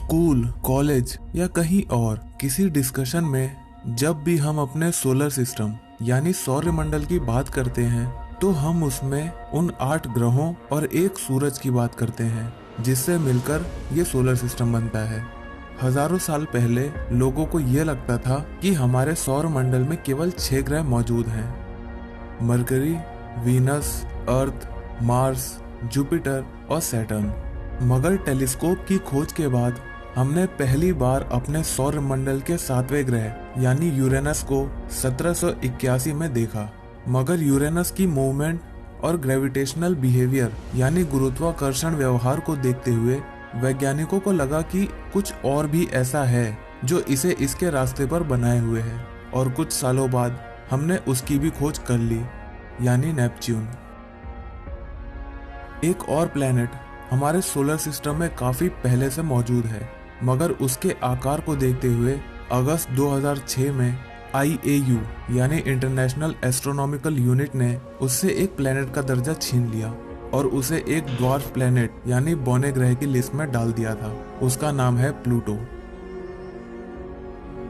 School, college या कहीं और किसी डिस्कशन में जब भी हम अपने सोलर सिस्टम यानी सौरमंडल की बात करते हैं तो हम उसमें उन 8 ग्रहों और एक सूरज की बात करते हैं जिससे मिलकर ये सोलर सिस्टम बनता है। हजारों साल पहले लोगों को ये लगता था कि हमारे सौरमंडल में केवल 6 ग्रह मौजूद हैं, मरकरी, वीनस, अर्थ, मार्स, जुपिटर और सैटर्न। मगर टेलीस्कोप की खोज के बाद हमने पहली बार अपने सौरमंडल के 7वें ग्रह यानी यूरेनस को 1781 में देखा। मगर यूरेनस की मूवमेंट और ग्रेविटेशनल बिहेवियर यानी गुरुत्वाकर्षण व्यवहार को देखते हुए वैज्ञानिकों को लगा कि कुछ और भी ऐसा है जो इसे इसके रास्ते पर बनाए हुए है। और कुछ सालों बाद हमने उसकी भी खोज कर ली, यानी नेपच्यून। एक और प्लेनेट हमारे सोलर सिस्टम में काफी पहले से मौजूद है, मगर उसके आकार को देखते हुए अगस्त 2006 में IAU यानी इंटरनेशनल एस्ट्रोनॉमिकल यूनिट ने उससे एक प्लेनेट का दर्जा छीन लिया और उसे एक ड्वार्फ प्लेनेट यानी बौने ग्रह की लिस्ट में डाल दिया था। उसका नाम है प्लूटो।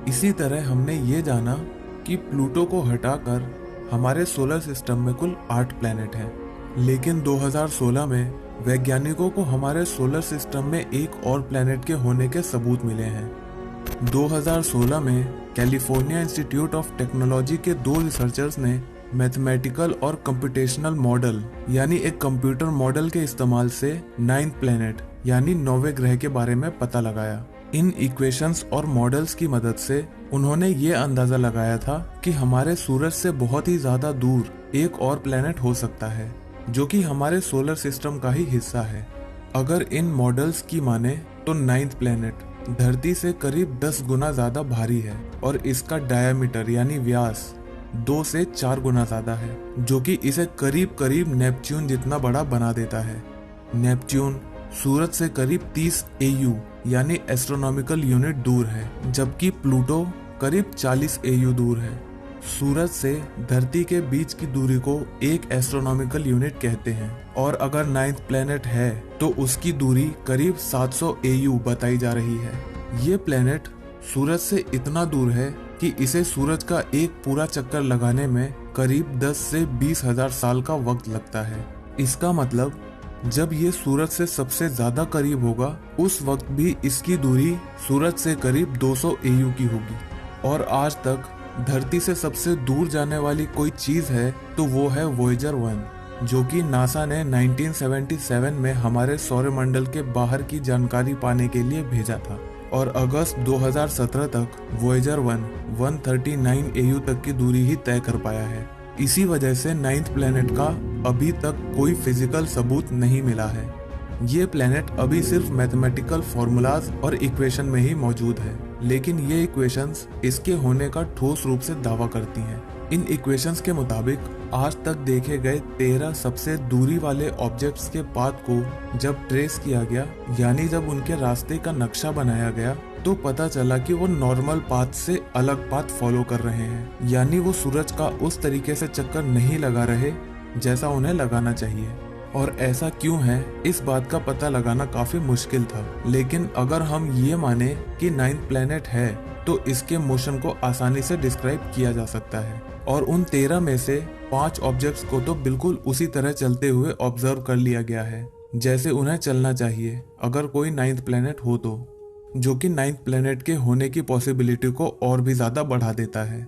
इसी तरह हमने ये जाना कि प्लूटो को हटाकर हमारे सोलर सिस्टम में कुल 8 प्लेनेट हैं। लेकिन 2016 में वैज्ञानिकों को हमारे सोलर सिस्टम में एक और प्लेनेट के होने के सबूत मिले हैं। 2016 में कैलिफोर्निया इंस्टीट्यूट ऑफ टेक्नोलॉजी के 2 रिसर्चर्स ने मैथमेटिकल और कंप्यूटेशनल मॉडल यानी एक कंप्यूटर मॉडल के इस्तेमाल से 9th प्लेनेट यानी 9वें ग्रह के बारे में पता लगाया। इन इक्वेशंस और मॉडल्स की मदद से उन्होंने ये अंदाजा लगाया था कि हमारे सूरज से बहुत ही ज्यादा दूर एक और प्लेनेट हो सकता है जो कि हमारे सोलर सिस्टम का ही हिस्सा है। अगर इन मॉडल्स की माने तो 9th प्लेनेट धरती से करीब 10 गुना ज्यादा भारी है और इसका डायमीटर यानी व्यास 2 से 4 गुना ज्यादा है, जो कि इसे करीब करीब नेपच्यून जितना बड़ा बना देता है। नेपच्यून सूरज से करीब 30 AU यानी एस्ट्रोनॉमिकल यूनिट दूर है, जबकि प्लूटो करीब 40 AU दूर है। सूरज से धरती के बीच की दूरी को एक एस्ट्रोनॉमिकल यूनिट कहते हैं और अगर 9th प्लेनेट है तो उसकी दूरी करीब 700 AU बताई जा रही है। ये प्लेनेट सूरज से इतना दूर है कि इसे सूरज का एक पूरा चक्कर लगाने में करीब 10 से 20 हजार साल का वक्त लगता है। इसका मतलब जब ये सूरज से सबसे ज्यादा करीब होगा उस वक्त भी इसकी दूरी सूरज से करीब 200 AU की होगी। और आज तक धरती से सबसे दूर जाने वाली कोई चीज है तो वो है वोयेजर 1, जो कि नासा ने 1977 में हमारे सौरमंडल के बाहर की जानकारी पाने के लिए भेजा था। और अगस्त 2017 तक वोयेजर 1 139 AU तक की दूरी ही तय कर पाया है। इसी वजह से 9th प्लेनेट का अभी तक कोई फिजिकल सबूत नहीं मिला है। ये प्लेनेट अभी सिर्फ मैथमेटिकल फॉर्मूलाज और इक्वेशन में ही मौजूद है, लेकिन ये इक्वेशंस इसके होने का ठोस रूप से दावा करती हैं। इन इक्वेशंस के मुताबिक आज तक देखे गए 13 सबसे दूरी वाले ऑब्जेक्ट्स के पाथ को जब ट्रेस किया गया यानी जब उनके रास्ते का नक्शा बनाया गया तो पता चला कि वो नॉर्मल पाथ से अलग पाथ फॉलो कर रहे हैं, यानी वो सूरज का उस तरीके से चक्कर नहीं लगा रहे जैसा उन्हें लगाना चाहिए। और ऐसा क्यों है इस बात का पता लगाना काफी मुश्किल था, लेकिन अगर हम ये माने कि 9th प्लेनेट है तो इसके मोशन को आसानी से डिस्क्राइब किया जा सकता है। और उन 13 में से 5 ऑब्जेक्ट्स को तो बिल्कुल उसी तरह चलते हुए ऑब्जर्व कर लिया गया है जैसे उन्हें चलना चाहिए अगर कोई 9th प्लेनेट हो तो, जो कि 9th प्लेनेट के होने की पॉसिबिलिटी को और भी ज्यादा बढ़ा देता है।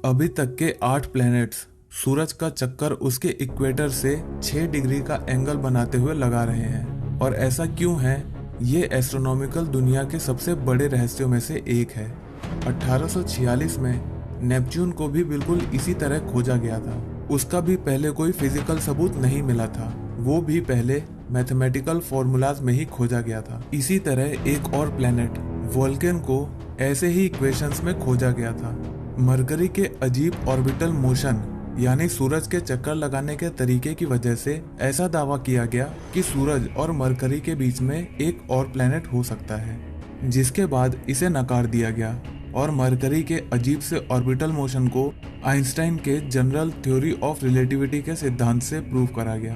अभी तक के 8 प्लेनेट्स सूरज का चक्कर उसके इक्वेटर से 6 डिग्री का एंगल बनाते हुए लगा रहे हैं। और ऐसा क्यों है, ये एस्ट्रोनॉमिकल दुनिया के सबसे बड़े रहस्यों में से एक है। 1846 में नेपच्यून को भी बिल्कुल इसी तरह खोजा गया था। उसका भी पहले कोई फिजिकल सबूत नहीं मिला था, वो भी पहले मैथमेटिकल फॉर्मूलाज में ही खोजा गया था। इसी तरह एक और प्लेनेट वोल्केन को ऐसे ही इक्वेशंस में खोजा गया था। मरकरी के अजीब ऑर्बिटल मोशन यानी सूरज के चक्कर लगाने के तरीके की वजह से ऐसा दावा किया गया कि सूरज और मरकरी के बीच में एक और प्लेनेट हो सकता है, जिसके बाद इसे नकार दिया गया और मरकरी के अजीब से ऑर्बिटल मोशन को आइंस्टाइन के जनरल थ्योरी ऑफ रिलेटिविटी के सिद्धांत से प्रूव करा गया।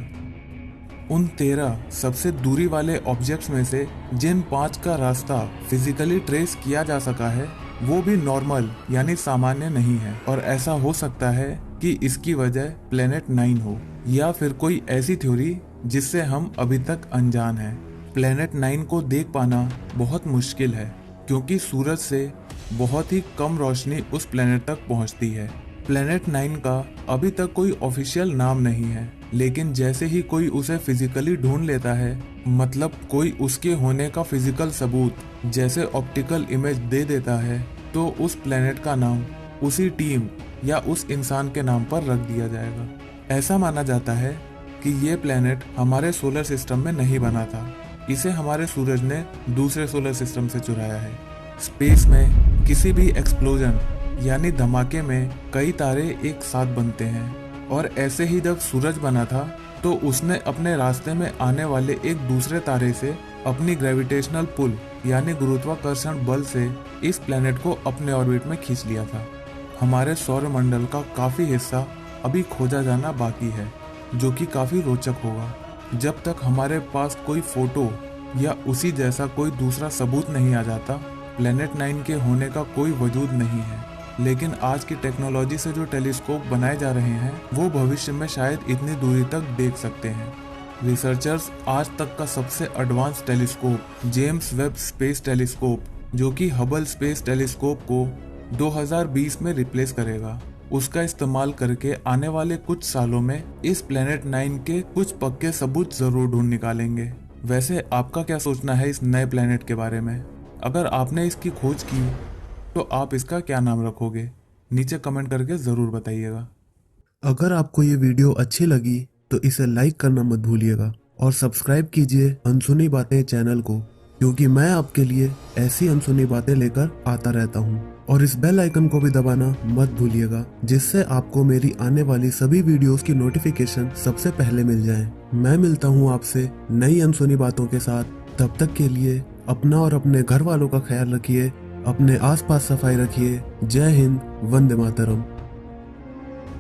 उन 13 सबसे दूरी वाले ऑब्जेक्ट्स में से जिन 5 का रास्ता फिजिकली ट्रेस किया जा सका है वो भी नॉर्मल यानी सामान्य नहीं है, और ऐसा हो सकता है कि इसकी वजह प्लेनेट 9 हो या फिर कोई ऐसी थ्योरी जिससे हम अभी तक अनजान हैं। प्लेनेट 9 को देख पाना बहुत मुश्किल है क्योंकि सूरज से बहुत ही कम रोशनी उस प्लेनेट तक पहुंचती है। प्लेनेट 9 का अभी तक कोई ऑफिशियल नाम नहीं है, लेकिन जैसे ही कोई उसे फिजिकली ढूंढ लेता है, मतलब कोई उसके होने का फिजिकल सबूत जैसे ऑप्टिकल इमेज दे देता है, तो उस प्लेनेट का नाम उसी टीम या उस इंसान के नाम पर रख दिया जाएगा। ऐसा माना जाता है कि ये प्लेनेट हमारे सोलर सिस्टम में नहीं बना था, इसे हमारे सूरज ने दूसरे सोलर सिस्टम से चुराया है। स्पेस में किसी भी एक्सप्लोजन यानी धमाके में कई तारे एक साथ बनते हैं, और ऐसे ही जब सूरज बना था तो उसने अपने रास्ते में आने वाले एक दूसरे तारे से अपनी ग्रेविटेशनल पुल यानी गुरुत्वाकर्षण बल से इस प्लेनेट को अपने ऑर्बिट में खींच लिया था। हमारे सौरमंडल का काफी हिस्सा अभी खोजा जाना बाकी है, जो कि काफी रोचक होगा। जब तक हमारे पास कोई फोटो या उसी जैसा कोई दूसरा सबूत नहीं आ जाता, प्लेनेट 9 के होने का कोई वजूद नहीं है। लेकिन आज की टेक्नोलॉजी से जो टेलीस्कोप बनाए जा रहे हैं वो भविष्य में शायद इतनी दूरी तक देख सकते हैं। रिसर्चर्स आज तक का सबसे advance telescope James Webb space telescope, जो कि हबल स्पेस टेलीस्कोप को 2020 में रिप्लेस करेगा, उसका इस्तेमाल करके आने वाले कुछ सालों में इस प्लेनेट 9 के कुछ पक्के सबूत जरूर ढूंढ निकालेंगे। वैसे आपका क्या सोचना है इस नए प्लेनेट के बारे में? अगर आपने इसकी खोज की तो आप इसका क्या नाम रखोगे? नीचे कमेंट करके जरूर बताइएगा। अगर आपको ये वीडियो अच्छी लगी तो इसे लाइक करना मत भूलिएगा और सब्सक्राइब कीजिए अनसुनी बातें चैनल को, क्योंकि मैं आपके लिए ऐसी अनसुनी बातें लेकर आता रहता हूँ। और इस बेल आइकन को भी दबाना मत भूलिएगा, जिससे आपको मेरी आने वाली सभी वीडियोस की नोटिफिकेशन सबसे पहले मिल जाए। मैं मिलता हूँ आपसे नई अनसुनी बातों के साथ। तब तक के लिए अपना और अपने घर वालों का ख्याल रखिए, अपने आसपास सफाई रखिए। जय हिंद, वंदे मातरम।